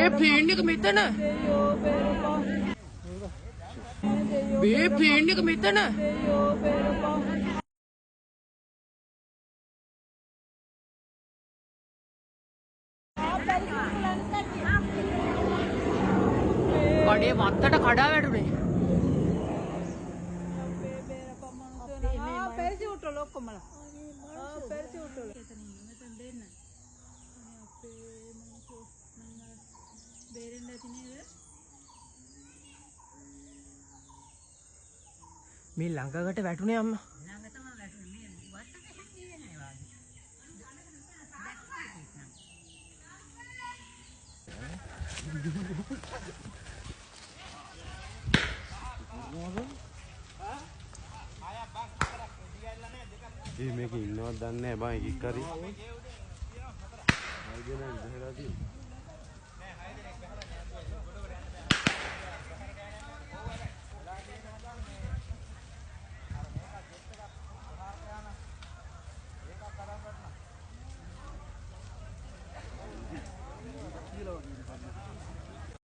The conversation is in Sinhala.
බේෆීන් එක මෙතන. බේෆීන් එක මෙතන. කඩේ වත්තට කඩා වැටුනේ. పెరిచి ఉట్టలు ఒక్కమల పెరిచి ఉట్టలు මේ ළඟකට වැටුනේ අම්මා. මේක ඉන්නවත් දන්නේ නැහැ බං එකක් හරි.